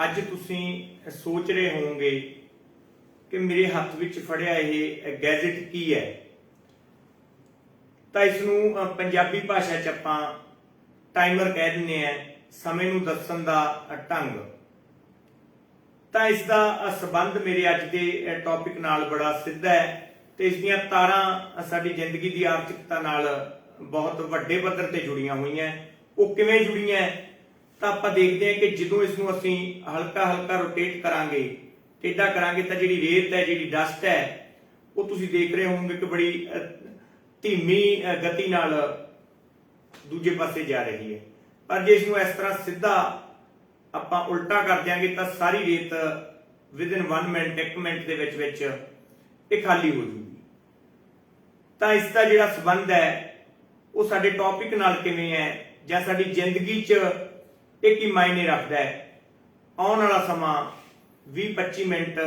ਅੱਜ ਤੁਸੀਂ सोच रहे होंगे कि मेरे हथ विच फड़िया यह गैजेट की है। तो इसनूं पंजाबी भाषा च आपां टाइमर कह दिंदे हैं, समय नूं दस्सण दा ढंग। तो इसका संबंध मेरे अज के टॉपिक नाल बड़ा सीधा है। तो इसदियां तारां साडी जिंदगी की आर्थिकता नाल बहुत वड्डे पद्धर ते जुड़ियां होईयां। वो किवें जुड़ियां तो आप देखते हैं कि जो इसनूं असीं हल्का हल्का रोटेट करांगे, टेढ़ा करांगे, तो जिहड़ी रेत है, जिहड़ी डस्ट है, वो तुसीं देख रहे होंगे कि बड़ी धीमी गति नाल दूजे पासे जा रही है। पर जे इसनूं इस तरह सीधा आपां उल्टा कर देंगे तो सारी रेत विदिन 1 मिनट 1 मिनट के विच ये खाली हो जूगी। तो इसका जिहड़ा संबंध है वो साडे टॉपिक नाल किवें है जां साडी जिंदगी च ये की मायने रखता है। आने वाला समा 20-25 मिनट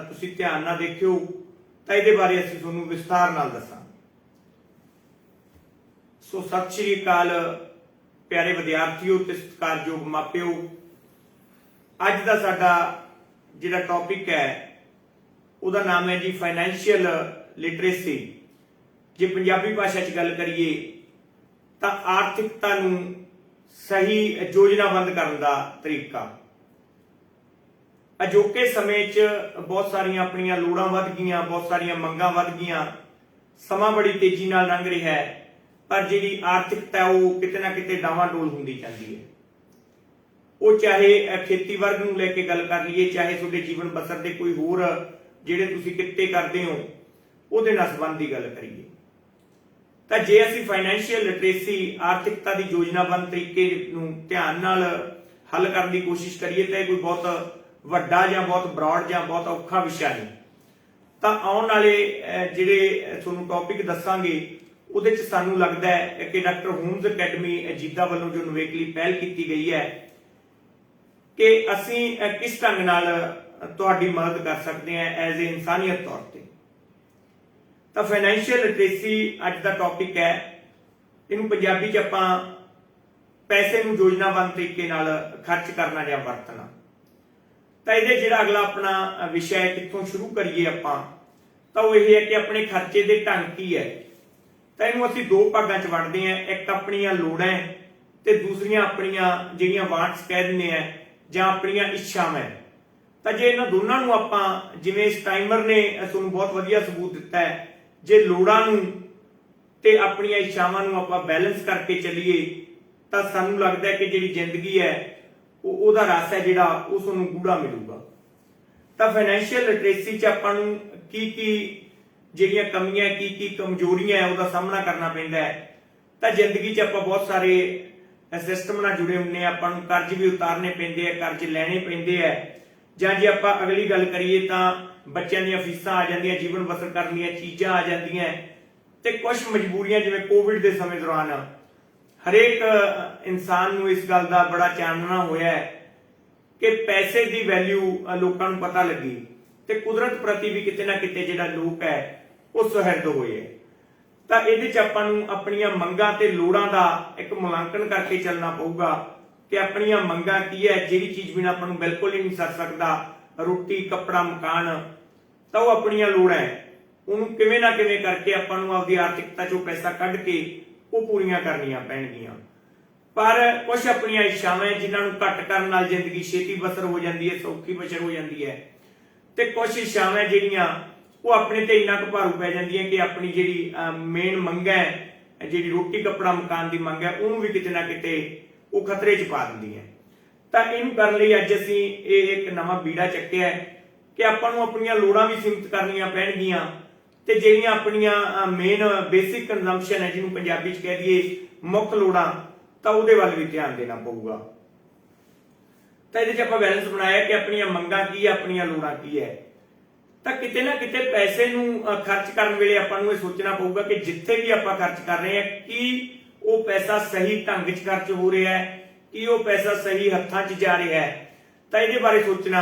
तुसीं ध्यान नाल देखियो तो ये बारे असीं तुहानूं विस्तार नाल दस्सांगे। सो सत श्री अकाल प्यारे विद्यार्थियों ते सत्कारयोग मापिओ। अज दा साडा जिहड़ा टॉपिक है उहदा नाम है जी फाइनैंशियल लिटरेसी। जे पंजाबी भाषा च गल करिए तो आर्थिकता नूं सही योजनाबंद करने का तरीका। अजोके समय च बहुत सारिया अपनियां लोड़ां वध गईयां, बहुत सारिया मंगां वध गईयां, समा बड़ी तेजी नाल लंघ रहा है, पर जिहड़ी आर्थिकता है वो किते ना किते डावाडोल हुंदी जांदी है। वो चाहे खेती वर्ग नूं लैके गल कर लीए, चाहे तुहाडे जीवन बसर दे कोई होर जिहड़े तुसीं किते करदे हो उहदे नाल संबंध दी गल करिए। तो जे असीं फाइनैंशियल लिटरेसी आर्थिकता की योजनाबंद तरीके नूं ध्यान नाल हल करने की कोशिश करिए तो यह कोई बहुत वड्डा जां बहुत ब्रॉड जां बहुत औखा विषय नहीं। तो आउण वाले जिहड़े तुहानूं टॉपिक दस्सांगे उहदे च सानूं लगदा है कि डॉक्टर होम्स अकैडमी अजीता वालों जो नवेकली पहल की गई है कि असीं किस ढंग नाल तुहाडी मदद कर सकते हैं एज ए इंसानियत तौर पर। तो फाइनैंशियल लिटरेसी अज का टॉपिक है। इनू पंजाबी च आपां पैसे नूं योजनाबंद तरीके नाल खर्च करना या वरतना। तो ये जिहड़ा अगला अपना विषय कित्थों शुरू करिए आपां, तो वो ये है कि अपने खर्चे के ढंग की है। तो इनू असीं दो भागां च वंडदे हैं, एक अपनियां लोड़ां ते दूसरियां अपनियां जिहड़ियां वांट्स कह दिंदे हैं जां अपनियां इच्छावां। तो जे इन्हां दोनां नूं आपां जिवें इस टाइमर ने तुहानूं बहुत वधिया सबूत दिता है, जे लोड़ां नूं ते अपनियां इच्छावां नूं आपां बैलेंस करके चलीए तो सानूं लगदा है कि जिहड़ी जिंदगी है ਉਹਦਾ रस है जिहड़ा उस नूं गूढ़ा मिलूगा। तो फाइनैंशियल लिटरेसी च आपां नूं की जिहड़ियां कमियां की कमजोरियां है उसदा सामना करना पैंदा है। तो जिंदगी च आपां बहुत सारे सिस्टम नाल जुड़े हुंदे आपां नूं कर्ज भी उतारने पैंदे है, कर्ज लैणे पैंदे है, जां जे आपां अगली गल करिए तो बच्चों दी फीसां आ जांदियां, जीवन बसर करने दी चीज़ां आ जांदियां, ते कुछ मजबूरियां जिवें कोविड के समय दौरान हरेक इंसान नूं इस गल का बड़ा चानना होया है कि पैसे की वैल्यू लोगों नूं पता लगी, ते कुदरत प्रति भी किते ना किते जिहड़ा लोक है वो सुहृद होए। तो इहदे च आपां नूं अपणियां मंगां ते लोड़ां दा एक मुलांकन करके चलना पऊगा कि अपणियां मंगां की है, जिहड़ी चीज़ बिना आपां नूं बिल्कुल ही नहीं सर सकदा, रोटी कपड़ा मकान, तो वह अपनियां लोड़ां है उन्होंने किवें ना किवें करके आपां नूं आपदी आर्थिकता चों पैसा कढ के वो पूरीआं करनियां पैणगीआं। पर कुछ अपनियां इच्छावां जिन्हां नूं घट करन नाल जिंदगी छेती बसर हो जाती है, सौखी बसर हो जाती है, ते कुछ इच्छावां जिहड़ियां वो अपने ते इन्ना क भारू पै जांदियां कि अपनी जिहड़ी मेन मंग है, जिहड़ी रोटी कपड़ा मकान की मंग है, उहनूं भी किते ना किते वो खतरे च पा दिंदियां। तो इहनूं करन लई अज असीं एक नवां बीड़ा चक्किआ है कि आपां नूं अपनियां लोड़ां भी सीमित करनियां पैणगीआं ते जिहड़ियां अपनियां मेन बेसिक कंजम्पशन है, जिन्होंने पंजाबी च कह दईए मुख लोड़ां, तो उहदे वल भी ध्यान देना पऊगा। तो इहदे च आपां बैलेंस बनाया कि अपनियां मंगां की है, अपनियां लोड़ां की है। तो किते ना किते पैसे नूं खर्च करन वेले आपां नूं इह सोचना पऊगा कि जिथे भी आपां खर्च कर रहे हैं कि वो पैसा सही ढंग च खर्च हो रहा है, कि वो पैसा सही हत्थां च जा रहा है। तो इहदे बारे सोचना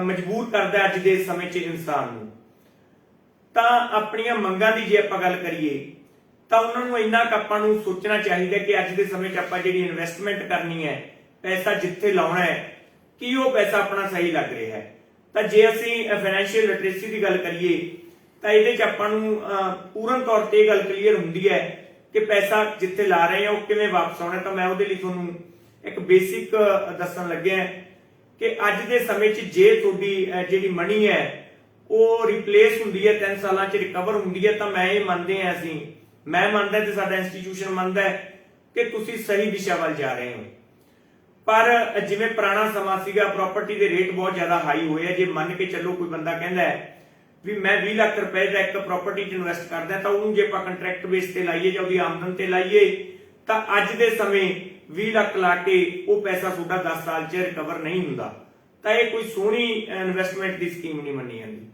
मजबूर करदा अज दे समय च इंसान नूं। तो अपनियां मंगां दी जे आपां गल करिए तो उन्होंने इन्ना आपां नूं सोचना चाहिए कि अज के समय च आपां जिहड़ी इन्वेस्टमेंट करनी है, पैसा जिथे लाउणा है, ਕੀ ਉਹ ਪੈਸਾ ਆਪਣਾ ਸਹੀ ਲੱਗ ਰਿਹਾ ਹੈ। ਤਾਂ ਜੇ ਅਸੀਂ ਫਾਈਨੈਂਸ਼ੀਅਲ ਲਿਟਰੇਸੀ ਦੀ ਗੱਲ ਕਰੀਏ ਤਾਂ ਇਹਦੇ 'ਚ ਆਪਾਂ ਨੂੰ ਪੂਰਨ ਤੌਰ ਤੇ ਇਹ ਗੱਲ ਕਲੀਅਰ ਹੁੰਦੀ ਹੈ ਕਿ ਪੈਸਾ ਜਿੱਥੇ ਲਾ ਰਹੇ ਆ ਉਹ ਕਿਵੇਂ ਵਾਪਸ ਆਉਣਾ। ਤਾਂ ਮੈਂ ਉਹਦੇ ਲਈ ਤੁਹਾਨੂੰ ਇੱਕ ਬੇਸਿਕ ਦੱਸਣ ਲੱਗਿਆ ਕਿ ਅੱਜ ਦੇ ਸਮੇਂ 'ਚ ਜੇ ਤੁਹਾਡੀ ਜਿਹੜੀ ਮਨੀ ਹੈ ਉਹ ਰਿਪਲੇਸ ਹੁੰਦੀ ਹੈ 3 ਸਾਲਾਂ 'ਚ ਰਿਕਵਰ ਹੁੰਦੀ ਹੈ ਤਾਂ ਮੈਂ ਇਹ ਮੰਨਦੇ ਆ ਮੈਂ ਮੰਨਦਾ ਤੇ ਸਾਡਾ ਇੰਸਟੀਟਿਊਸ਼ਨ ਮੰਨਦਾ ਕਿ ਤੁਸੀਂ ਸਹੀ ਦਿਸ਼ਾ ਵੱਲ ਜਾ ਰਹੇ ਹੋ। ਪਰ ਜਿਵੇਂ ਪੁਰਾਣਾ ਸਮਾਂ ਸੀਗਾ, ਪ੍ਰਾਪਰਟੀ ਦੇ ਰੇਟ ਬਹੁਤ ਜ਼ਿਆਦਾ ਹਾਈ ਹੋਏ ਆ। ਜੇ ਮੰਨ ਕੇ ਚੱਲੋ ਕੋਈ ਬੰਦਾ ਕਹਿੰਦਾ ਹੈ ਵੀ ਮੈਂ 20 ਲੱਖ ਰੁਪਏ ਦਾ ਇੱਕ ਪ੍ਰਾਪਰਟੀ 'ਚ ਇਨਵੈਸਟ ਕਰਦਾ ਤਾਂ ਉਹਨੂੰ ਜੇ ਆਪਾਂ ਕੰਟਰੈਕਟ ਬੇਸ ਤੇ ਲਾਈਏ ਜਾਂ ਉਹਦੀ ਆਮਦਨ ਤੇ ਲਾਈਏ ਤਾਂ ਅੱਜ ਦੇ ਸਮੇਂ 20 ਲੱਖ ਲਾ ਕੇ ਉਹ ਪੈਸਾ ਤੁਹਾਡਾ 10 ਸਾਲ 'ਚ ਰਿਕਵਰ ਨਹੀਂ ਹੁੰਦਾ। ਤਾਂ ਇਹ ਕੋਈ ਸੋਹਣੀ ਇਨਵੈਸਟਮੈਂਟ ਦੀ ਸਕੀਮ ਨਹੀਂ ਮੰਨੀ ਜਾਂਦੀ।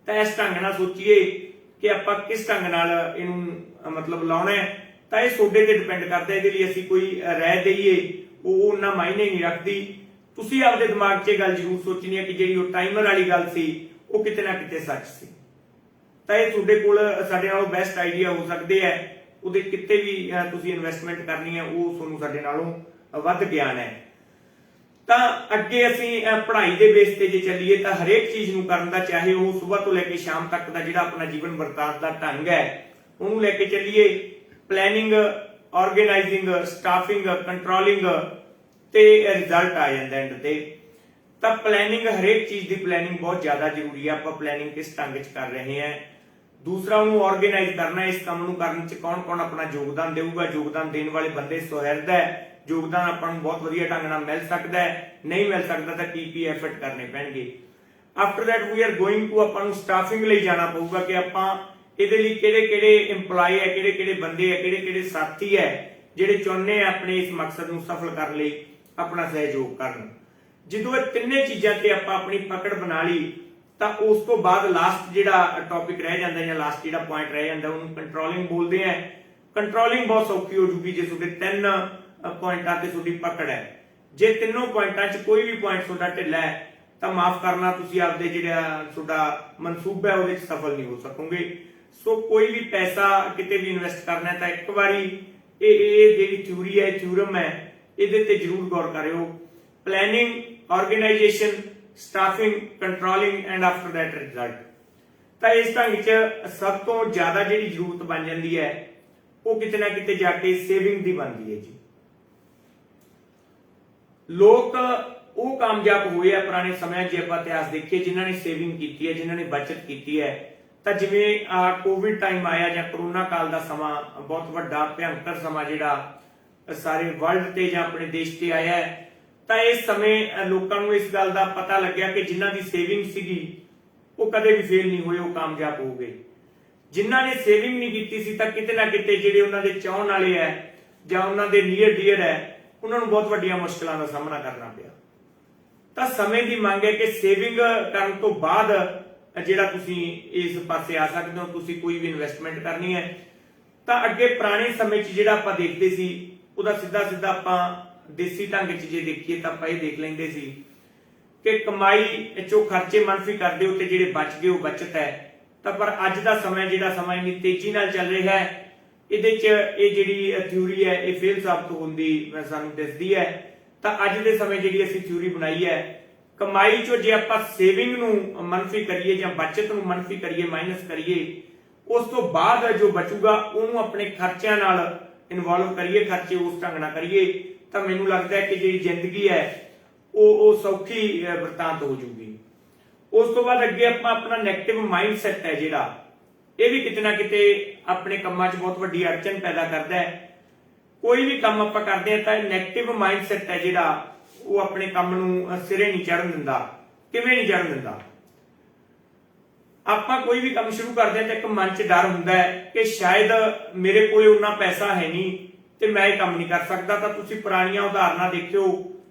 ਤਾਂ ਇਸ ਢੰਗ ਨਾਲ ਸੋਚੀਏ ਕਿ ਆਪਾਂ ਕਿਸ ਢੰਗ ਨਾਲ ਇਹਨੂੰ ਮਤਲਬ ਲਾਉਣਾ ਹੈ। ਤਾਂ ਇਹ ਤੁਹਾਡੇ ਤੇ ਡਿਪੈਂਡ ਕਰਦਾ। ਇਹਦੇ ਲਈ ਅਸੀਂ ਕੋਈ ਰਾਏ ਦੇਈਏ ਉਹ ਉਹਨਾਂ ਮਾਇਨੇ ਨਹੀਂ ਰੱਖਦੀ। ਤੁਸੀਂ ਆਪਦੇ ਦਿਮਾਗ 'ਚ ਇਹ ਗੱਲ ਜ਼ਰੂਰ ਸੋਚਣੀ ਹੈ ਕਿ ਜਿਹੜੀ ਉਹ ਟਾਈਮਰ ਵਾਲੀ ਗੱਲ ਸੀ ਉਹ ਕਿਤੇ ਨਾ ਕਿਤੇ ਸੱਚ ਸੀ। ਤਾਂ ਇਹ ਤੁਹਾਡੇ ਕੋਲ ਸਾਡੇ ਨਾਲੋਂ ਬੈਸਟ ਆਈਡੀਆ ਹੋ ਸਕਦੇ ਹੈ। ਉਹਦੇ ਕਿਤੇ ਵੀ ਤੁਸੀਂ ਇਨਵੈਸਟਮੈਂਟ ਕਰਨੀ ਹੈ ਉਹ ਤੁਹਾਨੂੰ ਸਾਡੇ ਨਾਲੋਂ ਵੱਧ ਗਿਆਨ ਹੈ। ਤਾਂ ਅੱਗੇ ਅਸੀਂ ਪੜ੍ਹਾਈ ਦੇ ਬੇਸ ਤੇ ਜੇ ਚੱਲੀਏ ਤਾਂ ਹਰੇਕ ਚੀਜ਼ ਨੂੰ ਕਰਨ ਦਾ, ਚਾਹੇ ਉਹ ਸਵੇਰ ਤੋਂ ਲੈ ਕੇ ਸ਼ਾਮ ਤੱਕ ਦਾ ਜਿਹੜਾ ਆਪਣਾ ਜੀਵਨ ਵਰਤਾਨ ਦਾ ਢੰਗ ਹੈ ਉਹਨੂੰ ਲੈ ਕੇ ਚੱਲੀਏ। ਪਲੈਨਿੰਗ, ਆਰਗੇਨਾਈਜ਼ਿੰਗ, ਸਟਾਫਿੰਗ, ਕੰਟਰੋਲਿੰਗ ਤੇ ਰਿਜ਼ਲਟ ਆ ਜਾਂਦਾ ਐਂਡ ਤੇ। ਤਾਂ ਪਲੈਨਿੰਗ, ਹਰੇਕ ਚੀਜ਼ ਦੀ ਪਲੈਨਿੰਗ ਬਹੁਤ ਜ਼ਿਆਦਾ ਜ਼ਰੂਰੀ ਹੈ। ਆਪਾਂ ਪਲੈਨਿੰਗ ਕਿਸ ਢੰਗ 'ਚ ਕਰ ਰਹੇ ਹਾਂ। ਦੂਸਰਾ, ਉਹਨੂੰ ਆਰਗੇਨਾਈਜ਼ ਕਰਨਾ। ਇਸ ਕੰਮ ਨੂੰ ਕਰਨ 'ਚ ਕੌਣ ਕੌਣ ਆਪਣਾ ਯੋਗਦਾਨ ਦੇਊਗਾ। ਯੋਗਦਾਨ ਦੇਣ ਵਾਲੇ ਬੰਦੇ ਸੁਹਿਰਦ ਹੈ। ਯੋਗਦਾਨ ਆਪਾਂ ਨੂੰ ਬਹੁਤ ਵਧੀਆ ਢੰਗ ਨਾਲ ਮਿਲ ਸਕਦਾ ਹੈ, ਨਹੀਂ ਮਿਲ ਸਕਦਾ ਤਾਂ ਕੀ ਐਫਰਟ ਕਰਨੇ ਪੈਣਗੇ। After that we are going to, ਆਪਾਂ ਨੂੰ ਸਟਾਫਿੰਗ ਲਈ ਜਾਣਾ ਪਊਗਾ ਕਿ ਆਪਾਂ ਇਹਦੇ ਲਈ ਕਿਹੜੇ EMPLOYE ਹੈ, ਕਿਹੜੇ ਬੰਦੇ ਹੈ, ਕਿਹੜੇ ਸਾਥੀ ਹੈ ਜਿਹੜੇ ਚਾਹੁੰਦੇ ਆ ਆਪਣੇ ਇਸ ਮਕਸਦ ਨੂੰ ਸਫਲ ਕਰਨ ਲਈ ਆਪਣਾ ਸਹਿਯੋਗ ਕਰਨ। ਜਦੋਂ ਇਹ ਤਿੰਨੇ ਚੀਜ਼ਾਂ ਤੇ ਆਪਾਂ ਆਪਣੀ ਪਕੜ ਬਣਾ ਲਈ ਤਾਂ ਉਸ ਤੋਂ ਬਾਅਦ ਲਾਸਟ ਜਿਹੜਾ ਟੌਪਿਕ ਰਹਿ ਜਾਂਦਾ ਜਾਂ ਲਾਸਟ ਜਿਹੜਾ ਪੁਆਇੰਟ ਰਹਿ ਜਾਂਦਾ ਉਹਨੂੰ ਕੰਟਰੋਲਿੰਗ ਬੋਲਦੇ ਆ। ਕੰਟਰੋਲਿੰਗ ਬਹੁਤ ਸੌਖੀ ਹੋ ਜੂਗੀ ਜੇ ਤੁਹਾਡੇ 3 ਪੁਆਇੰਟਾਂ ਤੇ ਤੁਹਾਡੀ ਪਕੜ ਹੈ। ਜੇ ਤਿੰਨੋਂ ਪੁਆਇੰਟਾਂ 'ਚ ਕੋਈ ਵੀ ਪੁਆਇੰਟ ਤੁਹਾਡਾ ਢਿੱਲਾ ਹੈ ਤਾਂ ਮਾਫ ਕਰਨਾ, ਤੁਸੀਂ ਆਪਦੇ ਜਿਹੜਾ ਤੁਹਾਡਾ ਮਨਸੂਬਾ ਹੈ ਉਹਦੇ 'ਚ ਸਫਲ ਨਹੀਂ ਹੋ ਸਕੋਗੇ। ਸੋ ਕੋਈ ਵੀ ਪੈਸਾ ਕਿਤੇ ਵੀ ਇਨਵੈਸਟ ਕਰਨਾ ਹੈ ਤਾਂ ਇੱਕ ਵਾਰੀ ਇਹ ਜਿਹੜੀ ਥਿਊਰੀ ਹੈ, ਥਿਊਰਮ ਹੈ, ਇਹਦੇ ਤੇ ਜ਼ਰੂਰ ਗੌਰ ਕਰਿਓ। Planning, organisation, staffing, controlling and after that result. ਤਾਂ ਇਸ ਢੰਗ 'ਚ ਸਭ ਤੋਂ ਜ਼ਿਆਦਾ ਜਿਹੜੀ ਜ਼ਰੂਰਤ ਬਣ ਜਾਂਦੀ ਹੈ ਉਹ ਕਿਤੇ ਨਾ ਕਿਤੇ ਜਾ ਕੇ ਸੇਵਿੰਗ ਦੀ ਬਣਦੀ ਹੈ ਜੀ। ਲੋਕ ਉਹ ਕਾਮਯਾਬ ਹੋਏ ਆ ਪੁਰਾਣੇ ਸਮਿਆਂ 'ਚ ਆਪਾਂ ਇਤਿਹਾਸ ਦੇਖੀਏ ਜਿਨ੍ਹਾਂ ਨੇ ਸੇਵਿੰਗ ਕੀਤੀ ਹੈ, ਜਿਨ੍ਹਾਂ ਨੇ ਬਚਤ ਕੀਤੀ ਹੈ। ਤਾਂ ਜਿਵੇਂ ਕੋਵਿਡ ਟਾਈਮ ਆਇਆ ਜਾਂ ਕਰੋਨਾ ਕਾਲ ਦਾ ਸਮਾਂ, ਬਹੁਤ ਵੱਡਾ ਭਿਅੰਕਰ ਸਮਾਂ ਜਿਹੜਾ ਸਾਰੇ ਵਰਲਡ ਤੇ ਜਾਂ ਆਪਣੇ ਦੇਸ਼ ਤੇ ਆਇਆ ਹੈ। ਤਾਂ ਇਸ ਸਮੇਂ ਲੋਕਾਂ ਨੂੰ ਇਸ ਗੱਲ ਦਾ ਪਤਾ ਲੱਗਿਆ ਕਿ ਜਿਨ੍ਹਾਂ ਦੀ ਸੇਵਿੰਗ ਸੀਗੀ ਉਹ ਕਦੇ ਵੀ ਫੇਲ ਨਹੀਂ ਹੋਏ, ਉਹ ਕਾਮਯਾਬ ਹੋ ਗਏ। ਜਿਨ੍ਹਾਂ ਨੇ ਸੇਵਿੰਗ ਨਹੀਂ ਕੀਤੀ ਸੀ ਤਾਂ ਕਿਤੇ ਨਾ ਕਿਤੇ ਜਿਹੜੇ ਉਹਨਾਂ ਦੇ ਚਾਹਣ ਵਾਲੇ ਹੈ ਜਾਂ ਉਹਨਾਂ ਦੇ ਨੀਅਰ ਡੀਅਰ ਹੈ ਉਹਨਾਂ ਨੂੰ ਬਹੁਤ ਵੱਡੀਆਂ ਮੁਸ਼ਕਲਾਂ ਦਾ ਸਾਹਮਣਾ ਕਰਨਾ ਪਿਆ। ਤਾਂ ਸਮੇਂ ਦੀ ਮੰਗ ਹੈ ਕਿ ਸੇਵਿੰਗ ਕਰਨ ਤੋਂ ਬਾਅਦ ਜਿਹੜਾ ਤੁਸੀਂ ਇਸ ਪਾਸੇ ਆ ਸਕਦੇ ਹੋ, ਤੁਸੀਂ ਕੋਈ ਵੀ ਇਨਵੈਸਟਮੈਂਟ ਕਰਨੀ ਹੈ। ਤਾਂ ਅੱਗੇ ਪੁਰਾਣੇ ਸਮੇਂ 'ਚ ਜਿਹੜਾ ਆਪਾਂ ਦੇਖਦੇ ਸੀ ਉਹਦਾ ਸਿੱਧਾ ਆਪਾਂ ਦੇਸੀ ਢੰਗ 'ਚ ਜੇ ਦੇਖੀਏ ਤਾਂ ਆਪਾਂ ਇਹ ਦੇਖ ਲੈਂਦੇ ਸੀ ਕਿ ਕਮਾਈ 'ਚੋਂ ਖਰਚੇ ਮੰਨਫੀ ਕਰਦੇ ਹੋ ਤੇ ਜਿਹੜੇ ਬਚ ਗਏ ਉਹ ਬਚਤ ਹੈ। ਤਾਂ ਪਰ ਅੱਜ ਦਾ ਸਮਾਂ ਜਿਹੜਾ ਸਮਾਂ ਇੰਨੀ ਤੇਜ਼ੀ ਨਾਲ ਚੱਲ ਰਿਹਾ ਹੈ, ਇਹਦੇ 'ਚ ਇਹ ਜਿਹੜੀ ਥਿਊਰੀ ਹੈ ਇਹ ਫੇਲ ਸਾਬਤ ਹੁੰਦੀ ਸਾਨੂੰ ਦਿਸਦੀ ਹੈ। ਤਾਂ ਅੱਜ ਦੇ ਸਮੇਂ ਜਿਹੜੀ ਅਸੀਂ ਥਿਊਰੀ ਬਣਾਈ ਹੈ, ਕਮਾਈ 'ਚੋਂ ਜੇ ਆਪਾਂ ਸੇਵਿੰਗ ਨੂੰ ਮੰਨਫੀ ਕਰੀਏ ਜਾਂ ਬਚਤ ਨੂੰ ਮੰਨਫੀ ਕਰੀਏ, ਮਾਈਨਸ ਕਰੀਏ, ਉਸ ਤੋਂ ਬਾਅਦ ਜੋ ਬਚੂਗਾ ਉਹਨੂੰ ਆਪਣੇ ਖਰਚਿਆਂ ਨਾਲ ਇਨਵੋਲਵ ਕਰੀਏ, ਖਰਚੇ ਉਸ ਢੰਗ ਨਾਲ ਕਰੀਏ ਤਾਂ ਮੈਨੂੰ ਲੱਗਦਾ ਹੈ ਕਿ ਜਿਹੜੀ ਜ਼ਿੰਦਗੀ ਹੈ ਉਹ ਸੌਖੀ ਵਰਤਾਂਤ ਹੋ ਜੂਗੀ। ਉਸ ਤੋਂ ਬਾਅਦ ਅੱਗੇ ਆਪਾਂ ਆਪਣਾ ਨੈਗੇਟਿਵ ਮਾਈਂਡਸੈਟ ਹੈ ਜਿਹੜਾ, ਇਹ ਵੀ ਕਿਤੇ ਨਾ ਕਿਤੇ ਆਪਣੇ ਕੰਮਾਂ 'ਚ ਬਹੁਤ ਵੱਡੀ ਅੜਚਨ ਪੈਦਾ ਕਰਦਾ ਹੈ। ਕੋਈ ਵੀ ਕੰਮ ਆਪਾਂ ਕਰਦੇ ਹਾਂ ਤਾਂ ਨੈਗੇਟਿਵ ਮਾਈਂਡਸੈਟ ਹੈ ਜਿਹੜਾ ਉਹ ਆਪਣੇ ਕੰਮ ਨੂੰ ਸਿਰੇ ਨਹੀਂ ਚੜ੍ਹਨ ਦਿੰਦਾ। ਕਿਵੇਂ ਨਹੀਂ ਚੜ੍ਹਨ ਦਿੰਦਾ? ਆਪਾਂ ਕੋਈ ਵੀ ਕੰਮ ਸ਼ੁਰੂ ਕਰਦੇ ਹਾਂ ਤਾਂ ਇੱਕ ਮਨ 'ਚ ਡਰ ਹੁੰਦਾ ਹੈ ਕਿ ਸ਼ਾਇਦ ਮੇਰੇ ਕੋਲ ਉਨਾ ਪੈਸਾ ਹੈ ਨਹੀਂ ਤੇ ਮੈਂ ਇਹ ਕੰਮ ਨਹੀਂ ਕਰ ਸਕਦਾ। ਤਾਂ ਤੁਸੀਂ ਪੁਰਾਣੀਆਂ ਉਦਾਹਰਨਾਂ ਦੇਖਿਓ,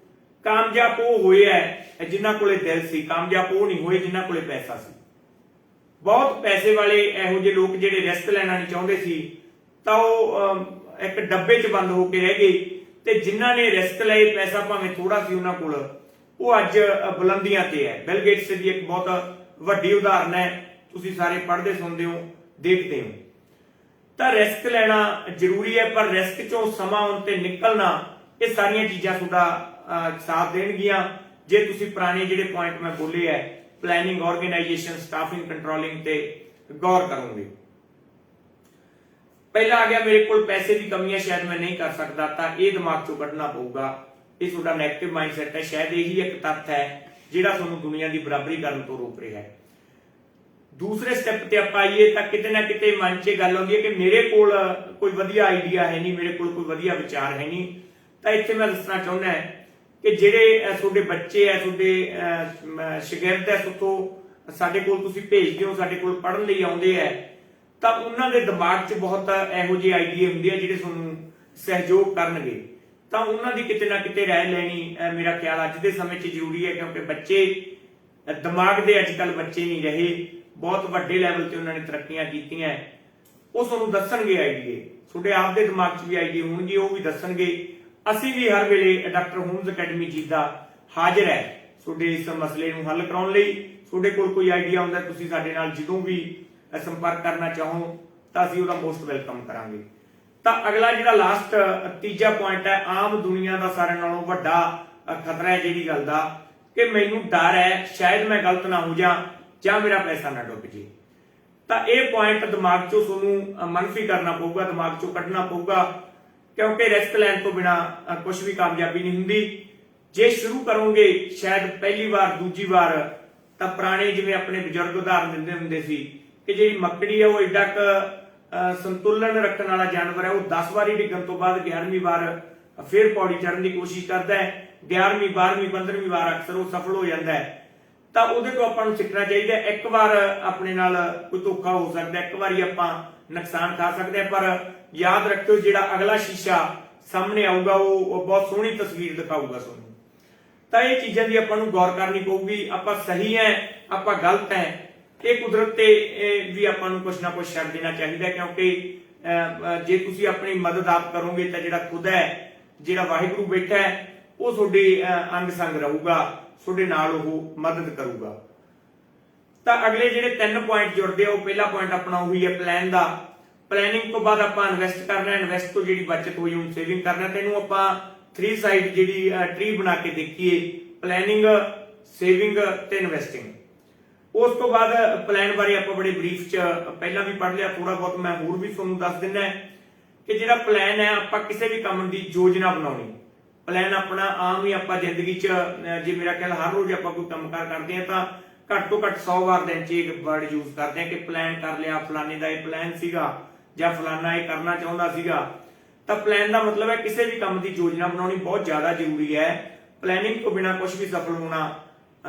ਕਾਮਯਾਬ ਉਹ ਹੋਏ ਹੈ ਜਿਨ੍ਹਾਂ ਕੋਲੇ ਦਿਲ ਸੀ, ਕਾਮਯਾਬ ਉਹ ਨਹੀਂ ਹੋਏ ਜਿਨ੍ਹਾਂ ਕੋਲੇ ਪੈਸਾ ਸੀ। ਬਹੁਤ ਪੈਸੇ ਵਾਲੇ ਇਹੋ ਜਿਹੇ ਲੋਕ ਜਿਹੜੇ ਰਿਸਕ ਲੈਣਾ ਨਹੀਂ ਚਾਹੁੰਦੇ ਸੀ ਤਾਂ ਉਹ ਇੱਕ ਡੱਬੇ 'ਚ ਬੰਦ ਹੋ ਕੇ ਰਹਿ ਗਏ, ਤੇ ਜਿਨ੍ਹਾਂ ਨੇ ਰਿਸਕ ਲਏ, ਪੈਸਾ ਭਾਵੇਂ ਥੋੜਾ ਸੀ ਉਹਨਾਂ ਕੋਲ, ਉਹ ਅੱਜ ਬੁਲੰਦੀਆਂ ਤੇ ਹੈ। ਬਿਲ ਗੇਟਸ ਦੀ ਇੱਕ ਬਹੁਤ ਵੱਡੀ ਉਦਾਹਰਨ ਹੈ, ਤੁਸੀਂ ਸਾਰੇ ਪੜ੍ਹਦੇ ਸੁਣਦੇ ਹੋ, ਦੇਖਦੇ ਹੋ। ਤਾਂ ਰਿਸਕ ਲੈਣਾ ਜ਼ਰੂਰੀ ਹੈ, ਪਰ ਰਿਸਕ 'ਚੋਂ ਸਮਾਂ ਆਉਣ ਤੇ ਨਿਕਲਣਾ, ਇਹ ਸਾਰੀਆਂ ਚੀਜ਼ਾਂ ਤੁਹਾਡਾ ਸਾਥ ਦੇਣਗੀਆਂ। ਜੇ ਤੁਸੀਂ ਪੁਰਾਣੇ ਜਿਹੜੇ ਪੁਆਇੰਟ ਮੈਂ ਬੋਲੇ ਹੈ ਪਲੈਨਿੰਗ, ਆਰਗੇਨਾਈਜੇਸ਼ਨ, ਸਟਾਫਿੰਗ, ਕੰਟਰੋਲਿੰਗ ਤੇ ਗੌਰ ਕਰੋਗੇ। ਪਹਿਲਾ ਆ ਗਿਆ ਮੇਰੇ ਕੋਲ ਪੈਸੇ ਦੀ ਕਮੀ ਹੈ, ਸ਼ਾਇਦ ਮੈਂ ਨਹੀਂ ਕਰ ਸਕਦਾ, ਤਾਂ ਇਹ ਦਿਮਾਗ ਚੋਂ ਕੱਢਣਾ ਪਊਗਾ। ਇਹ ਤੁਹਾਡਾ ਨੈਗੇਟਿਵ ਮਾਈਂਡਸੈਟ ਹੈ। ਸ਼ਾਇਦ ਇਹੀ ਇੱਕ ਤੱਥ ਹੈ ਜਿਹੜਾ ਤੁਹਾਨੂੰ ਦੁਨੀਆ ਦੀ ਬਰਾਬਰੀ ਕਰਨ ਤੋਂ ਰੋਕ ਰਿਹਾ ਹੈ। ਦੂਸਰੇ ਸਟੈਪ ਤੇ ਆਪਾਂ ਆਈਏ ਤਾਂ ਕਿਤੇ ਨਾ ਕਿਤੇ ਮਨ 'ਚ ਗੱਲ ਆਉਂਦੀ ਹੈ ਕਿ ਮੇਰੇ ਕੋਲ ਕੋਈ ਵਧੀਆ ਆਈਡੀਆ ਹੈ ਨਹੀਂ, ਮੇਰੇ ਕੋਲ ਕੋਈ ਵਧੀਆ ਵਿਚਾਰ ਹੈ ਨਹੀਂ। ਤਾਂ ਇੱਥੇ ਮੈਂ ਦੱਸਣਾ ਚਾਹੁੰਦਾ ਕਿ ਜਿਹੜੇ ਤੁਹਾਡੇ ਬੱਚੇ ਹੈ, ਤੁਹਾਡੇ ਸ਼ਾਗਿਰਦ ਹੈ, ਸੁੱਥੋਂ ਸਾਡੇ ਕੋਲ ਤੁਸੀਂ ਭੇਜਦੇ ਹੋ, ਸਾਡੇ ਕੋਲ ਪੜ੍ਹਨ ਲਈ ਆਉਂਦੇ ਹੈ, ਤਾਂ ਉਹਨਾਂ ਦੇ ਦਿਮਾਗ 'ਚ ਬਹੁਤ ਇਹੋ ਜਿਹੇ ਆਈਡੀਏ ਹੁੰਦੇ ਆ ਜਿਹੜੇ ਤੁਹਾਨੂੰ ਸਹਿਯੋਗ ਕਰਨਗੇ। ਤਾਂ ਉਹਨਾਂ ਦੀ ਕਿਤੇ ਨਾ ਕਿਤੇ ਰਾਏ ਲੈਣੀ ਮੇਰਾ ਖਿਆਲ ਅੱਜ ਦੇ ਸਮੇਂ 'ਚ ਜ਼ਰੂਰੀ ਹੈ, ਕਿਉਂਕਿ ਬੱਚੇ ਦਿਮਾਗ ਦੇ ਅੱਜ ਕੱਲ੍ਹ ਬੱਚੇ ਨਹੀਂ ਰਹੇ, ਬਹੁਤ ਵੱਡੇ ਲੈਵਲ ਤੇ ਉਹਨਾਂ ਨੇ ਤਰੱਕੀਆਂ ਕੀਤੀਆਂ। ਉਹ ਤੁਹਾਨੂੰ ਦੱਸਣਗੇ ਆਈਡੀਏ, ਤੁਹਾਡੇ ਆਪ ਦੇ ਦਿਮਾਗ 'ਚ ਵੀ ਆਈਡੀਏ ਹੋਣਗੇ, ਉਹ ਵੀ ਦੱਸਣਗੇ। ਅਸੀਂ ਵੀ ਹਰ ਵੇਲੇ ਡਾਕਟਰ ਹੋਮਜ਼ ਅਕੈਡਮੀ ਜੀ ਦਾ ਹਾਜ਼ਰ ਹੈ ਤੁਹਾਡੇ ਇਸ ਮਸਲੇ ਨੂੰ ਹੱਲ ਕਰਾਉਣ ਲਈ। ਤੁਹਾਡੇ ਕੋਲ ਕੋਈ ਆਈਡੀਆ ਹੁੰਦਾ, ਤੁਸੀਂ ਸਾਡੇ ਨਾਲ ਜਦੋਂ ਵੀ ਸੰਪਰਕ ਕਰਨਾ ਚਾਹੋ ਤਾਂ ਅਸੀਂ ਉਹਦਾ ਮੋਸਟ ਵੈਲਕਮ ਕਰਾਂਗੇ। ਤਾਂ ਅਗਲਾ ਜਿਹੜਾ ਲਾਸਟ ਤੀਜਾ ਪੁਆਇੰਟ ਹੈ, ਆਮ ਦੁਨੀਆ ਦਾ ਸਾਰਿਆਂ ਨਾਲੋਂ ਵੱਡਾ ਖਤਰਾ ਹੈ ਜਿਹੜੀ ਗੱਲ ਦਾ, ਕਿ ਮੈਨੂੰ ਡਰ ਹੈ ਸ਼ਾਇਦ ਮੈਂ ਗਲਤ ਨਾ ਹੋ ਜਾ ਜਾਂ ਮੇਰਾ ਪੈਸਾ ਨਾ ਡੁੱਬ ਜੇ। ਤਾਂ ਇਹ ਪੁਆਇੰਟ ਦਿਮਾਗ 'ਚੋਂ ਤੁਹਾਨੂੰ ਮਨਫੀ ਕਰਨਾ ਪਊਗਾ, ਦਿਮਾਗ 'ਚੋਂ ਕੱਢਣਾ ਪਊਗਾ, ਕਿਉਂਕਿ ਰਿਸਕ ਲੈਣ ਤੋਂ ਬਿਨਾ ਕੁਝ ਵੀ ਕਾਮਯਾਬੀ ਨਹੀਂ ਹੁੰਦੀ। ਜੇ ਸ਼ੁਰੂ ਕਰੋਗੇ ਸ਼ਾਇਦ ਪਹਿਲੀ ਵਾਰ, ਦੂਜੀ ਵਾਰ, ਤਾਂ ਪੁਰਾਣੇ ਜਿਵੇਂ ਆਪਣੇ ਬਜ਼ੁਰਗ ਉਦਾਹਰਨ ਦਿੰਦੇ ਹੁੰਦੇ ਸੀ ਕਿ ਜਿਹੜੀ ਮੱਕੜੀ ਹੈ ਉਹ ਏਡਾ ਸੰਤੁਲਨ ਰੱਖਣ ਵਾਲਾ ਜਾਨਵਰ ਹੈ, ਉਹ 10 ਵਾਰੀ ਡਿੱਗਣ ਤੋਂ ਬਾਅਦ 11ਵੀਂ ਵਾਰ ਫਿਰ ਪੌੜੀ ਚੜ੍ਹਨ ਦੀ ਕੋਸ਼ਿਸ਼ ਕਰਦਾ ਹੈ। 11ਵੀਂ, 12ਵੀਂ, 15ਵੀਂ ਵਾਰ ਅਕਸਰ ਉਹ ਸਫਲ ਹੋ ਜਾਂਦਾ ਹੈ। ਤਾਂ ਉਹਦੇ ਤੋਂ ਆਪਾਂ ਨੂੰ ਸਿੱਖਣਾ ਚਾਹੀਦਾ। ਇੱਕ ਵਾਰ ਆਪਣੇ ਨਾਲ ਕੋਈ ਧੋਖਾ ਹੋ ਸਕਦਾ, ਇੱਕ ਵਾਰੀ ਆਪਾਂ ਨੁਕਸਾਨ ਖਾ ਸਕਦੇ ਹਾਂ, ਪਰ ਯਾਦ ਰੱਖਿਓ ਜਿਹੜਾ ਅਗਲਾ ਸ਼ੀਸ਼ਾ ਸਾਹਮਣੇ ਆਊਗਾ ਉਹ ਬਹੁਤ ਸੋਹਣੀ ਤਸਵੀਰ ਦਿਖਾਊਗਾ ਤੁਹਾਨੂੰ। ਤਾਂ ਇਹ ਚੀਜ਼ਾਂ ਦੀ ਆਪਾਂ ਨੂੰ ਗੌਰ ਕਰਨੀ ਪਊਗੀ। ਆਪਾਂ ਸਹੀ ਹੈ, ਆਪਾਂ ਗਲਤ ਹੈ, ਇਹ ਕੁਦਰਤ ਤੇ ਵੀ ਆਪਾਂ ਨੂੰ ਕੁਛ ਨਾ ਕੁਛ ਛੱਡ ਦੇਣਾ ਚਾਹੀਦਾ, ਕਿਉਂਕਿ ਜੇ ਤੁਸੀਂ ਆਪਣੀ ਮਦਦ ਆਪ ਕਰੋਗੇ ਤਾਂ ਜਿਹੜਾ ਖੁਦਾ ਹੈ, ਜਿਹੜਾ ਵਾਹਿਗੁਰੂ ਬੈਠਾ ਹੈ, ਉਹ ਤੁਹਾਡੇ ਅੰਗ ਸੰਗ ਰਹੂਗਾ, ਤੁਹਾਡੇ ਨਾਲ ਉਹ ਮਦਦ ਕਰੂਗਾ। ਤਾਂ ਅਗਲੇ ਜਿਹੜੇ 3 ਪੁਆਇੰਟ ਜੁੜਦੇ ਆ, ਉਹ ਪਹਿਲਾ ਪੁਆਇੰਟ ਆਪਣਾ ਉਹੀ ਹੈ ਪਲਾਨ ਦਾ। ਪਲੈਨਿੰਗ ਤੋਂ ਬਾਅਦ ਆਪਾਂ ਇਨਵੈਸਟ ਕਰਨਾ, ਇਨਵੈਸਟ ਤੋਂ ਜਿਹੜੀ ਬਚਤ ਹੋਈ ਉਹਨੂੰ ਸੇਵਿੰਗ ਕਰਨਾ। ਤੈਨੂੰ ਆਪਾਂ 3 ਸਾਈਡ ਜਿਹੜੀ ਟਰੀ ਬਣਾ ਕੇ ਦੇਖੀਏ, ਪਲੈਨਿੰਗ, ਸੇਵਿੰਗ ਤੇ ਇਨਵੈਸਟਿੰਗ। ਉਸ ਤੋਂ ਬਾਅਦ ਪਲਾਨ ਬਾਰੇ ਆਪਾਂ ਬੜੇ ਬਰੀਫ 'ਚ ਪਹਿਲਾਂ ਵੀ ਪੜ੍ਹ ਲਿਆ, ਥੋੜਾ ਬਹੁਤ ਮੈਂ ਹੋਰ ਵੀ ਤੁਹਾਨੂੰ ਦੱਸ ਦਿੰਦਾ ਕਿ ਜਿਹੜਾ ਪਲਾਨ ਹੈ, ਆਪਾਂ ਕਿਸੇ ਵੀ ਕੰਮ ਦੀ ਯੋਜਨਾ ਬਣਾਉਣੀ। ਪਲਾਨ ਆਪਣਾ ਆਮ ਹੀ ਆਪਾਂ ਜ਼ਿੰਦਗੀ 'ਚ ਜੇ ਮੇਰਾ ਖਿਆਲ ਹਰ ਰੋਜ਼ ਆਪਾਂ ਕੋਈ ਕੰਮਕਾਰ ਕਰਦੇ ਹਾਂ ਤਾਂ ਘੱਟ ਤੋਂ ਘੱਟ 100 ਵਾਰ ਦਿਨ 'ਚ ਇੱਕ ਵਰਡ ਯੂਜ਼ ਕਰਦੇ ਹਾਂ ਕਿ ਪਲਾਨ ਕਰ ਲਿਆ, ਫਲਾਣੇ ਦਾ ਇਹ ਪਲਾਨ ਸੀਗਾ ਜਾਂ ਫਲਾਣਾ ਇਹ ਕਰਨਾ ਚਾਹੁੰਦਾ ਸੀਗਾ। ਤਾਂ ਪਲਾਨ ਦਾ ਮਤਲਬ ਹੈ ਕਿਸੇ ਵੀ ਕੰਮ ਦੀ ਯੋਜਨਾ ਬਣਾਉਣੀ ਬਹੁਤ ਜ਼ਿਆਦਾ ਜ਼ਰੂਰੀ ਹੈ। ਪਲੈਨਿੰਗ ਤੋਂ ਬਿਨਾਂ ਕੁਝ ਵੀ ਸਫਲ ਹੋਣਾ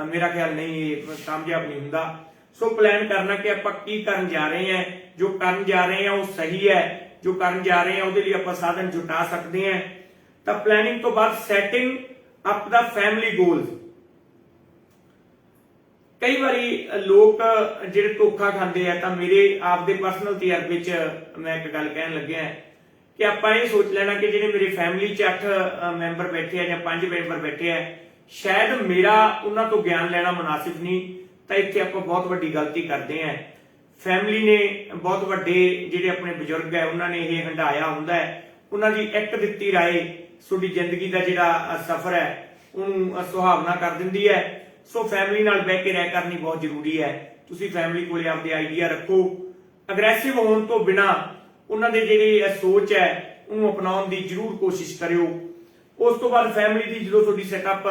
ਮੇਰਾ ਖਿਆਲ ਨਹੀਂ, ਕਾਮਯਾਬ ਨਹੀਂ ਹੁੰਦਾ। ਸੋ ਪਲਾਨ ਕਰਨਾ ਕਿ ਆਪਾਂ ਕੀ ਕਰਨ ਜਾ ਰਹੇ ਹਾਂ, ਜੋ ਕਰਨ ਜਾ ਰਹੇ ਹਾਂ ਉਹ ਸਹੀ ਹੈ, ਜੋ ਕਰਨ ਜਾ ਰਹੇ ਹਾਂ ਉਹਦੇ ਲਈ ਆਪਾਂ ਸਾਧਨ ਜੁਟਾ ਸਕਦੇ ਹਾਂ। ਤਾਂ ਪਲੈਨਿੰਗ ਤੋਂ ਬਾਅਦ ਸੈਟਿੰਗ ਅਪ ਦਾ ਫੈਮਿਲੀ ਗੋਲਸ। ਕਈ ਵਾਰੀ ਲੋਕ ਜਿਹੜੇ ਧੋਖਾ ਖਾਂਦੇ ਆ, ਤਾਂ ਮੇਰੇ ਆਪਦੇ ਪਰਸਨਲ ਤਜਰਬੇ 'ਚ ਮੈਂ ਇੱਕ ਗੱਲ ਕਹਿਣ ਲੱਗਿਆ ਕਿ ਆਪਾਂ ਇਹ ਸੋਚ ਲੈਣਾ ਕਿ ਜਿਹੜੇ ਮੇਰੇ ਫੈਮਿਲੀ 'ਚ 8 ਮੈਂਬਰ ਬੈਠੇ ਆ ਜਾਂ 5 ਮੈਂਬਰ ਬੈਠੇ ਆ, ਸ਼ਾਇਦ ਮੇਰਾ ਉਹਨਾਂ ਤੋਂ ਗਿਆਨ ਲੈਣਾ ਮੁਨਾਸਿਬ ਨਹੀਂ। ਤਾਂ ਇੱਥੇ ਆਪਾਂ ਬਹੁਤ ਵੱਡੀ ਗਲਤੀ ਕਰਦੇ ਆ। ਫੈਮਿਲੀ ਨੇ ਬਹੁਤ ਵੱਡੇ ਜਿਹੜੇ ਆਪਣੇ ਬਜ਼ੁਰਗ ਹੈ ਉਹਨਾਂ ਨੇ ਇਹ ਹੰਢਾਇਆ ਹੁੰਦਾ ਹੈ, ਉਹਨਾਂ ਦੀ ਇੱਕ ਦਿੱਤੀ ਰਾਏ ਤੁਹਾਡੀ ਜ਼ਿੰਦਗੀ ਦਾ ਜਿਹੜਾ ਸਫ਼ਰ ਹੈ ਉਹਨੂੰ ਸੁਹਾਵਣਾ ਕਰ ਦਿੰਦੀ ਹੈ। ਸੋ ਫੈਮਿਲੀ ਨਾਲ ਬਹਿ ਕੇ ਰਾਏ ਕਰਨੀ ਬਹੁਤ ਜ਼ਰੂਰੀ ਹੈ। ਤੁਸੀਂ ਫੈਮਿਲੀ ਕੋਲੇ ਆਪਦੇ ਆਈਡੀਆ ਰੱਖੋ, ਅਗਰੈਸਿਵ ਹੋਣ ਤੋਂ ਬਿਨਾ ਉਹਨਾਂ ਦੇ ਜਿਹੜੀ ਸੋਚ ਹੈ ਉਹਨੂੰ ਅਪਣਾਉਣ ਦੀ ਜ਼ਰੂਰ ਕੋਸ਼ਿਸ਼ ਕਰਿਓ। ਉਸ ਤੋਂ ਬਾਅਦ ਫੈਮਿਲੀ ਦੀ ਜਦੋਂ ਤੁਹਾਡੀ ਸੈਟਅਪ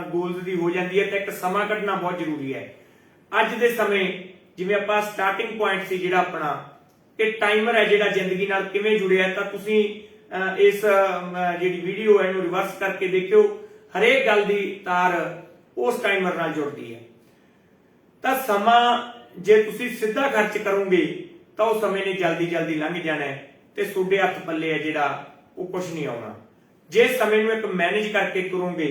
ਗੋਲਸ ਦੀ ਹੋ ਜਾਂਦੀ ਹੈ ਤਾਂ ਇੱਕ ਸਮਾਂ ਕੱਢਣਾ ਬਹੁਤ ਜ਼ਰੂਰੀ ਹੈ। ਅੱਜ ਦੇ ਸਮੇਂ ਜਿਵੇਂ ਆਪਾਂ ਸਟਾਰਟਿੰਗ ਪੁਆਇੰਟ ਸੀ ਜਿਹੜਾ ਆਪਣਾ ਕਿ ਟਾਈਮਰ ਹੈ ਜਿਹੜਾ ਜ਼ਿੰਦਗੀ ਨਾਲ ਕਿਵੇਂ ਜੁੜਿਆ, ਤਾਂ ਤੁਸੀਂ ਇਸ ਜਿਹੜੀ ਵੀਡੀਓ ਹੈ ਇਹਨੂੰ ਰਿਵਰਸ ਕਰਕੇ ਦੇਖਿਓ। ਹਰੇਕ ਗੱਲ ਦੀ ਤਾਰ ਉਸ ਟਾਈਮਰ ਨਾਲ ਜੁੜਦੀ ਹੈ। ਤਾਂ ਸਮਾਂ ਜੇ ਤੁਸੀਂ ਸਿੱਧਾ ਖਰਚ ਕਰੋਗੇ ਤਾਂ ਉਹ ਸਮੇਂ ਨੇ ਜਲਦੀ ਜਲਦੀ ਲੰਘ ਜਾਣਾ ਹੈ ਤੇ ਤੁਹਾਡੇ ਹੱਥ ਪੱਲੇ ਹੈ ਜਿਹੜਾ ਉਹ ਕੁਝ ਨਹੀਂ ਆਉਣਾ। ਜੇ ਸਮੇਂ ਨੂੰ ਇੱਕ ਮੈਨੇਜ ਕਰਕੇ ਕਰੋਗੇ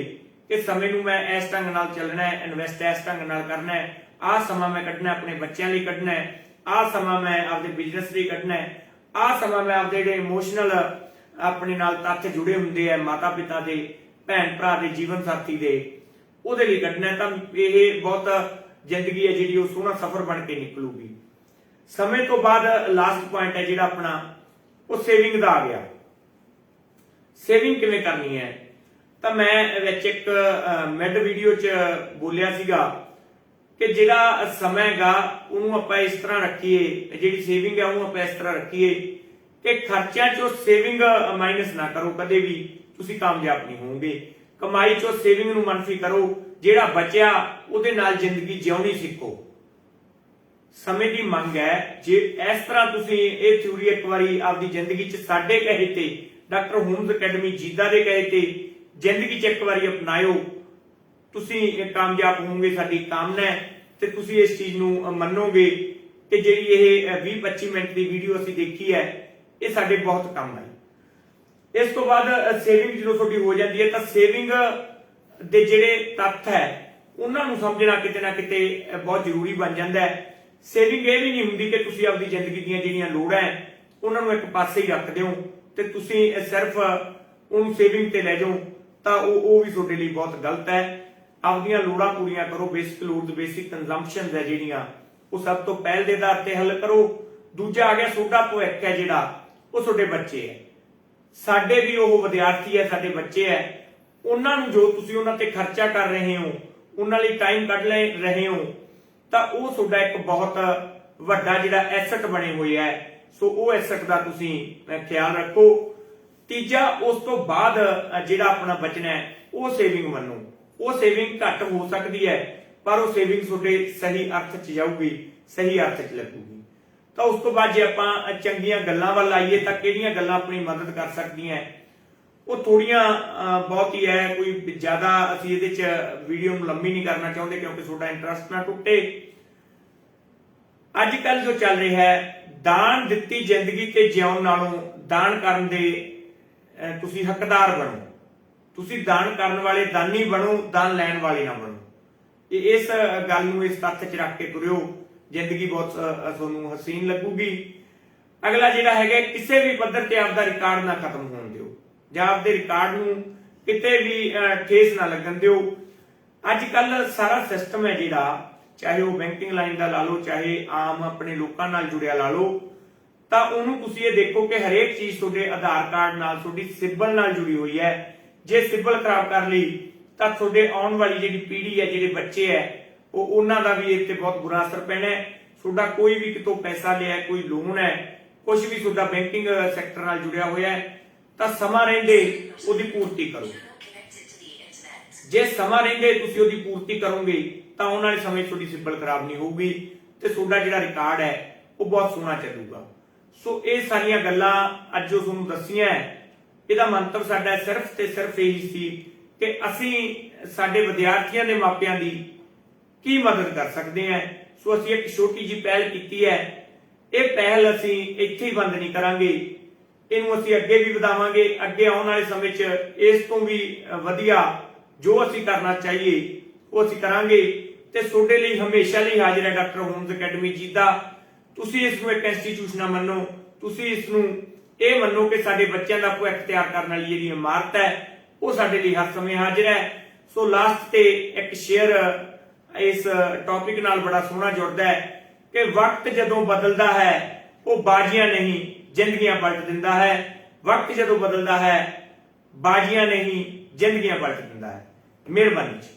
ਕਿ ਸਮੇਂ ਨੂੰ ਮੈਂ ਇਸ ਢੰਗ ਨਾਲ ਚੱਲਣਾ ਹੈ, ਇਨਵੈਸਟ ਇਸ ਢੰਗ ਨਾਲ ਕਰਨਾ ਹੈ, ਆਹ ਸਮਾਂ ਮੈਂ ਕੱਢਣਾ ਆਪਣੇ ਬੱਚਿਆਂ ਲਈ ਕੱਢਣਾ ਹੈ, ਆਹ ਸਮਾਂ ਮੈਂ ਆਪਦੇ ਬਿਜ਼ਨਸ ਲਈ ਕੱਢਣਾ ਹੈ, ਆਹ ਸਮਾਂ ਮੈਂ ਆਪਦੇ ਜਿਹੜੇ ਇਮੋਸ਼ਨਲ ਆਪਣੇ ਨਾਲ ਤੱਥ ਜੁੜੇ ਹੁੰਦੇ ਆ, ਮਾਤਾ ਪਿਤਾ ਦੇ, ਭੈਣ ਭਰਾ ਦੇ, ਜੀਵਨ ਸਾਥੀ ਦੇ, ਉਹਦੇ ਲਈ ਕੱਢਣਾ, ਤਾਂ ਇਹ ਬਹੁਤ ਜ਼ਿੰਦਗੀ ਹੈ ਜਿਹੜੀ ਉਹ ਸੋਹਣਾ ਸਫ਼ਰ ਬਣ ਕੇ ਨਿਕਲੂਗੀ। ਸਮੇਂ ਤੋਂ ਬਾਅਦ ਲਾਸਟ ਪੁਆਇੰਟ ਹੈ ਜਿਹੜਾ ਆਪਣਾ ਉਹ ਸੇਵਿੰਗ ਦਾ ਆ ਗਿਆ। ਸੇਵਿੰਗ ਕਿਵੇਂ ਕਰਨੀ ਹੈ? ਤਾਂ ਮੈਂ ਵਿੱਚ ਇੱਕ ਮਿਡ ਵੀਡੀਓ 'ਚ ਬੋਲਿਆ ਸੀਗਾ ਕਿ ਜਿਹੜਾ ਸਮਾਂ ਹੈਗਾ ਉਹਨੂੰ ਆਪਾਂ ਇਸ ਤਰ੍ਹਾਂ ਰੱਖੀਏ, ਜਿਹੜੀ ਸੇਵਿੰਗ ਹੈ ਉਹਨੂੰ ਆਪਾਂ ਇਸ ਤਰ੍ਹਾਂ ਰੱਖੀਏ ਕਿ ਖਰਚਿਆਂ 'ਚੋਂ ਸੇਵਿੰਗ ਮਾਈਨਸ ਨਾ ਕਰੋ, ਕਦੇ ਵੀ ਤੁਸੀਂ ਕਾਮਯਾਬ ਨਹੀਂ ਹੋਵੋਗੇ। ਕਮਾਈ 'ਚੋਂ ਸੇਵਿੰਗ ਨੂੰ ਮੰਨਫੀ ਕਰੋ, ਜਿਹੜਾ ਬਚਿਆ ਉਹਦੇ ਨਾਲ ਜ਼ਿੰਦਗੀ ਜਿਉਣੀ ਸਿੱਖੋ। ਸਮੇਂ ਦੀ ਮੰਗ ਹੈ, ਜੇ ਇਸ ਤਰ੍ਹਾਂ ਤੁਸੀਂ ਇਹ ਥਿਊਰੀ ਇੱਕ ਵਾਰੀ ਆਪਦੀ ਜ਼ਿੰਦਗੀ 'ਚ ਸਾਡੇ ਕਹੇ ਤੇ, ਡਾਕਟਰ ਹੋਮਜ਼ ਅਕੈਡਮੀ ਜੀਦਾ ਦੇ ਕਹੇ ਤੇ ਜ਼ਿੰਦਗੀ 'ਚ ਇੱਕ ਵਾਰੀ ਅਪਣਾਇਓ, ਤੁਸੀਂ ਕਾਮਯਾਬ ਹੋਵੋਗੇ। ਸਾਡੀ ਕਾਮਨਾ ਹੈ ਤੇ ਤੁਸੀਂ ਇਸ ਚੀਜ਼ ਨੂੰ ਮੰਨੋਗੇ ਕਿ ਜਿਹੜੀ ਇਹ 20-25 ਮਿੰਟ ਦੀ ਵੀਡੀਓ ਅਸੀਂ ਦੇਖੀ ਹੈ ਇਹ ਸਾਡੇ ਬਹੁਤ ਕੰਮ ਆਈ। ਇਸ ਤੋਂ ਬਾਅਦ ਸੇਵਿੰਗ ਜਦੋਂ ਤੁਹਾਡੀ ਹੋ ਜਾਂਦੀ ਹੈ ਤਾਂ ਸੇਵਿੰਗ ਦੇ ਜਿਹੜੇ ਤੱਥ ਹੈ ਉਹਨਾਂ ਨੂੰ ਸਮਝਣਾ ਕਿਤੇ ਨਾ ਕਿਤੇ ਬਹੁਤ ਜ਼ਰੂਰੀ ਬਣ ਜਾਂਦਾ ਹੈ। ਸੇਵਿੰਗ ਇਹ ਵੀ ਨਹੀਂ ਹੁੰਦੀ ਕਿ ਤੁਸੀਂ ਆਪਦੀ ਜ਼ਿੰਦਗੀ ਦੀਆਂ ਜਿਹੜੀਆਂ ਲੋੜਾਂ ਹੈ ਉਹਨਾਂ ਨੂੰ ਇੱਕ ਪਾਸੇ ਹੀ ਰੱਖ ਦਿਓ ਤੇ ਤੁਸੀਂ ਸਿਰਫ ਉਹਨੂੰ ਸੇਵਿੰਗ ਤੇ ਲੈ ਜਾਓ, ਤਾਂ ਉਹ ਵੀ ਤੁਹਾਡੇ ਲਈ ਬਹੁਤ ਗਲਤ ਹੈ। ਆਪਦੀਆਂ ਲੋੜਾਂ ਪੂਰੀਆਂ ਕਰੋ। ਬੇਸਿਕ ਲੋਡਸ, ਬੇਸਿਕ ਕੰਜ਼ੰਪਸ਼ਨਸ ਹੈ ਜਿਹੜੀਆਂ, ਉਹ ਸਭ ਤੋਂ ਪਹਿਲ ਦੇ ਆਧਾਰ ਤੇ ਹੱਲ ਕਰੋ। ਦੂਜਾ ਆ ਗਿਆ ਤੁਹਾਡਾ ਭਵਿੱਖ ਹੈ ਜਿਹੜਾ, ਉਹ ਤੁਹਾਡੇ ਬੱਚੇ ਹੈ। ਸਾਡੇ ਵੀ ਉਹ ਵਿਦਿਆਰਥੀ ਹੈ, ਸਾਡੇ ਬੱਚੇ ਹੈ। ਉਹਨਾਂ ਨੂੰ ਜੋ ਤੁਸੀਂ ਉਹਨਾਂ ਤੇ ਖਰਚਾ ਕਰ ਰਹੇ ਹੋ, ਉਹਨਾਂ ਲਈ ਟਾਈਮ ਕੱਢ ਲੈ ਰਹੇ ਹੋ, ਤਾਂ ਉਹ ਤੁਹਾਡਾ ਇੱਕ ਬਹੁਤ ਵੱਡਾ ਜਿਹੜਾ ਐਸੈਟ ਬਣੇ ਹੋਏ ਹੈ। ਸੋ ਉਹ ਐਸੈਟ ਦਾ ਤੁਸੀਂ ਖਿਆਲ ਰੱਖੋ। ਤੀਜਾ, ਉਸ ਤੋਂ ਬਾਅਦ ਜਿਹੜਾ ਆਪਣਾ ਬਚਣਾ ਹੈ ਉਹ ਸੇਵਿੰਗ ਮੰਨੋ। ਉਹ ਸੇਵਿੰਗ ਘੱਟ ਹੋ ਸਕਦੀ ਹੈ ਪਰ ਉਹ ਸੇਵਿੰਗ ਤੁਹਾਡੇ ਸਹੀ ਅਰਥ 'ਚ ਜਾਊਗੀ, ਸਹੀ ਅਰਥ 'ਚ ਲੱਗੂਗੀ। ਤਾਂ ਉਸ ਤੋਂ ਬਾਅਦ ਜੇ ਆਪਾਂ ਚੰਗੀਆਂ ਗੱਲਾਂ ਵੱਲ ਆਈਏ ਤਾਂ ਕਿਹੜੀਆਂ ਗੱਲਾਂ ਆਪਣੀ ਮਦਦ ਕਰ ਸਕਦੀਆਂ, ਉਹ ਥੋੜੀਆਂ ਬਹੁਤ ਹੀ ਹੈ, ਕੋਈ ਜ਼ਿਆਦਾ ਅਸੀਂ ਇਹਦੇ 'ਚ ਵੀਡੀਓ ਨੂੰ ਲੰਮੀ ਨਹੀਂ ਕਰਨਾ ਚਾਹੁੰਦੇ ਕਿਉਂਕਿ ਤੁਹਾਡਾ ਇੰਟਰਸਟ ਨਾ ਟੁੱਟੇ। ਅੱਜ ਕੱਲ ਜੋ ਚੱਲ ਰਿਹਾ ਹੈ, ਦਾਨ ਦਿੱਤੀ ਜ਼ਿੰਦਗੀ ਤੇ ਜਿਉਣ ਨਾਲੋਂ ਦਾਨ ਕਰਨ ਦੇ ਤੁਸੀਂ ਹੱਕਦਾਰ ਬਣੋ। ਤੁਸੀਂ ਦਾਨ ਕਰਨ ਵਾਲੇ ਦਾਨੀ ਬਣੋ, ਦਾਨ ਲੈਣ ਵਾਲੇ ਨਾ ਬਣੋ। ਇਸ ਗੱਲ ਨੂੰ ਇਸ ਤੱਥ 'ਚ ਰੱਖ ਕੇ ਤੁਰਿਓ, ਜ਼ਿੰਦਗੀ ਬਹੁਤ ਤੁਹਾਨੂੰ ਹਸੀਨ ਲੱਗੂਗੀ। ਅਗਲਾ ਜਿਹੜਾ ਹੈਗਾ, ਕਿਸੇ ਵੀ ਪੱਧਰ ਤੇ ਆਪਦਾ ਰਿਕਾਰਡ ਨਾ ਖਤਮ ਹੋਣ ਦਿਓ ਜਾਂ ਆਪਦੇ ਰਿਕਾਰਡ ਨੂੰ ਕਿਤੇ ਵੀ ਠੇਸ ਨਾ ਲੱਗਣ ਦਿਓ। ਅੱਜ ਕੱਲ ਸਾਰਾ ਸਿਸਟਮ ਹੈ ਜਿਹੜਾ, ਚਾਹੇ ਉਹ ਬੈਂਕਿੰਗ ਲਾਈਨ ਦਾ ਲਾ ਲਓ, ਚਾਹੇ ਆਮ ਆਪਣੇ ਲੋਕਾਂ ਨਾਲ ਜੁੜਿਆ ਲਾ ਲਓ, ਤਾਂ ਉਹਨੂੰ ਤੁਸੀਂ ਇਹ ਦੇਖੋ ਕਿ ਹਰੇਕ ਚੀਜ਼ ਤੁਹਾਡੇ ਆਧਾਰ ਕਾਰਡ ਨਾਲ, ਤੁਹਾਡੀ ਸਿਬਲ ਨਾਲ ਜੁੜੀ ਹੋਈ ਹੈ। ਜੇ ਸਿਬਲ ਖਰਾਬ ਕਰ ਲਈ ਤਾਂ ਤੁਹਾਡੇ ਆਉਣ ਵਾਲੀ ਜਿਹੜੀ ਪੀੜ੍ਹੀ ਹੈ, ਜਿਹੜੇ ਬੱਚੇ ਹੈ, ਉਹਨਾਂ ਦਾ ਵੀ ਇਹ ਤੇ ਬਹੁਤ ਬੁਰਾ ਅਸਰ ਪੈਣਾ ਹੈ। ਤੁਹਾਡਾ ਕੋਈ ਵੀ ਕਿਤੋਂ ਪੈਸਾ ਲਿਆ, ਕੋਈ ਲੋਨ ਹੈ, ਕੁਝ ਵੀ ਤੁਹਾਡਾ ਬੈਂਕਿੰਗ ਸੈਕਟਰ ਨਾਲ ਜੁੜਿਆ ਹੋਇਆ ਹੈ, ਤਾਂ ਸਮਾਂ ਰਹਿੰਦੇ ਉਹਦੀ ਪੂਰਤੀ ਕਰੋ। ਜੇ ਸਮਾਂ ਰਹਿੰਦੇ ਤੁਸੀਂ ਉਹਦੀ ਪੂਰਤੀ ਕਰੋਗੇ ਤਾਂ ਆਉਣ ਵਾਲੇ ਸਮੇਂ 'ਚ ਤੁਹਾਡੀ ਸਿਬਲ ਖਰਾਬ ਨਹੀਂ ਹੋਊਗੀ ਤੇ ਤੁਹਾਡਾ ਜਿਹੜਾ ਰਿਕਾਰਡ ਹੈ ਉਹ ਬਹੁਤ ਸੋਹਣਾ ਚੱਲੂਗਾ। ਸੋ ਇਹ ਸਾਰੀਆਂ ਗੱਲਾਂ ਅੱਜ ਜੋ ਤੁਹਾਨੂੰ ਦੱਸੀਆਂ, ਇਹਦਾ ਮੰਤਵ ਸਾਡਾ ਸਿਰਫ ਤੇ ਸਿਰਫ ਇਹੀ ਸੀ ਕਿ ਅਸੀਂ ਸਾਡੇ ਵਿਦਿਆਰਥੀਆਂ ਦੇ ਮਾਪਿਆਂ ਦੀ ਕੀ ਮਦਦ ਕਰ ਸਕਦੇ ਹਾਂ। ਸੋ ਅਸੀਂ ਇੱਕ ਛੋਟੀ ਜਿਹੀ ਪਹਿਲ ਕੀਤੀ ਹੈ। ਇਹ ਪਹਿਲ ਅਸੀਂ ਇੱਥੇ ਹੀ ਬੰਦ ਨਹੀਂ ਕਰਾਂਗੇ, ਇਹਨੂੰ ਅਸੀਂ ਅੱਗੇ ਵੀ ਵਧਾਵਾਂਗੇ। ਅੱਗੇ ਆਉਣ ਵਾਲੇ ਸਮੇਂ 'ਚ ਇਸ ਤੋਂ ਵੀ ਵਧੀਆ ਜੋ ਅਸੀਂ ਕਰਨਾ ਚਾਹੀਏ ਉਹ ਅਸੀਂ ਕਰਾਂਗੇ ਤੇ ਤੁਹਾਡੇ ਲਈ ਹਮੇਸ਼ਾ ਲਈ ਹਾਜ਼ਰ ਹੈ ਡਾਕਟਰ ਹੋਮਜ਼ ਅਕੈਡਮੀ ਜੀਦਾ। ਤੁਸੀਂ ਇਸ ਨੂੰ ਇੱਕ ਇੰਸਟੀਚਿਊਸ਼ਨ ਨਾ ਮੰਨੋ, ਤੁਸੀਂ ਇਸ ਨੂੰ ਇਹ ਮੰਨੋ ਕਿ ਸਾਡੇ ਬੱਚਿਆਂ ਦਾ ਭਵਿੱਖ ਤਿਆਰ ਕਰਨ ਵਾਲੀ ਜਿਹੜੀ ਇਮਾਰਤ ਹੈ ਉਹ ਸਾਡੇ ਲਈ ਹਰ ਸਮੇਂ ਹਾਜ਼ਰ ਹੈ। ਸੋ ਲਾਸਟ ਤੇ ਇੱਕ ਸ਼ੇਅਰ ਇਸ ਟੌਪਿਕ ਨਾਲ ਬੜਾ ਸੋਹਣਾ ਜੁੜਦਾ ਹੈ ਕਿ ਵਕਤ ਜਦੋਂ ਬਦਲਦਾ ਹੈ ਉਹ ਬਾਜ਼ੀਆਂ ਨਹੀਂ ਜ਼ਿੰਦਗੀਆਂ ਪਲਟ ਦਿੰਦਾ ਹੈ। ਵਕਤ ਜਦੋਂ ਬਦਲਦਾ ਹੈ ਬਾਜ਼ੀਆਂ ਨਹੀਂ ਜ਼ਿੰਦਗੀਆਂ ਪਲਟ ਦਿੰਦਾ ਹੈ। ਮਿਹਰਬਾਨੀ ਜੀ।